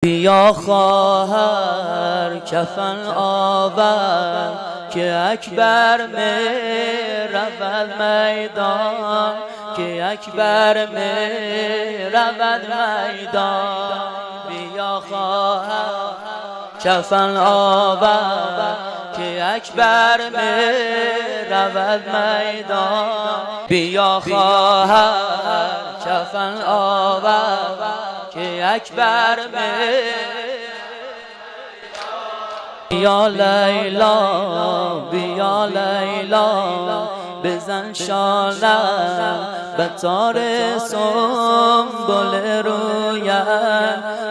بیا خواهر کفن آور که اکبر می رود میدان، که اکبر می رود میدان. بیا خواهر کفن آور که اکبر می رود میدان. بیا خواهر کفن آور که اکبر می. بیا لیلا بیا لیلا بزن شانه به تار سنبل رویش،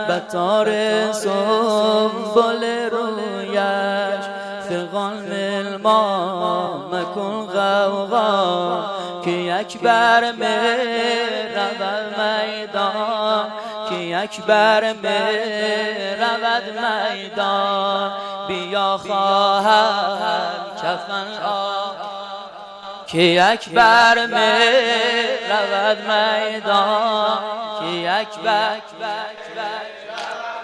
به تار سنبل رویش. فغان الماء مکن غوغا که اکبر می رود میدان، که اکبر می رود میدان. بیا خواهر کفن آور که اکبر می رود میدان، که اکبر.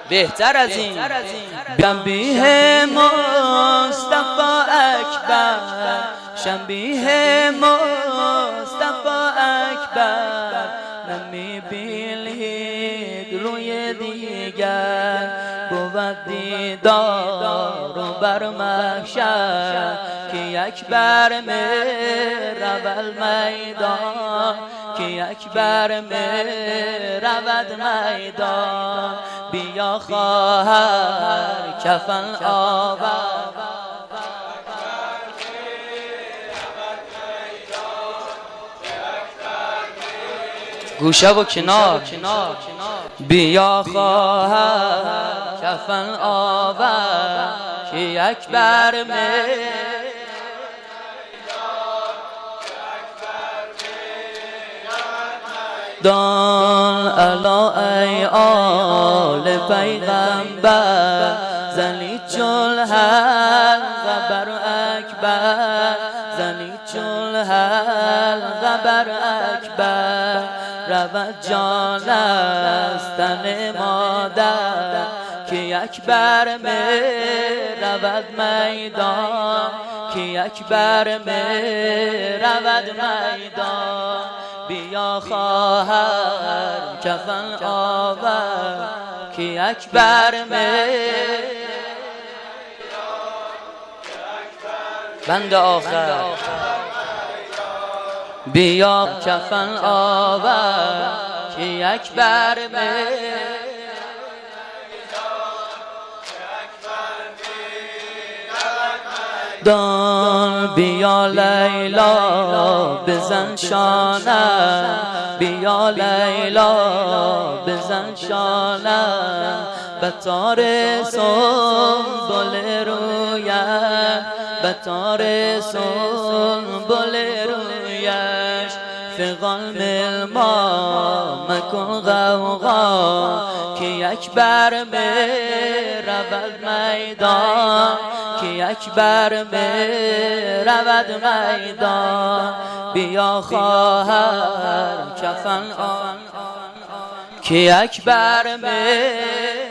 بهتر از این شبیه مصطفی اکبر، شبیه مصطفی اکبر نمی‌بینید روی دیگر. بود دیدار و بر محشر که اکبر می رود میدان، که اکبر می رود میدان. بیا خواهر کفن آور گوشه و کنار. بیا خواهر کفن آور که اکبر می. دان الا ای آل پیغمبر زلیج الحلق بر اکبر، زلیج الحلق بر اکبر. رود جان از تن مادر که اکبر می رود میدان، که اکبر می رود میدان. بیا خواهر کفن آور که اکبر می. بند آخر بیا کفن آور که اکبر می. دان بیا لیلا بزن شانه، بیا لیلا بزن شانه به تار سنبل رویش، به تار سنبل رویش. فغان الماء مکن غوغا که اکبر می رود میدان، که اکبر می رود میدان. بیا خواهر کفن آور که اکبر می.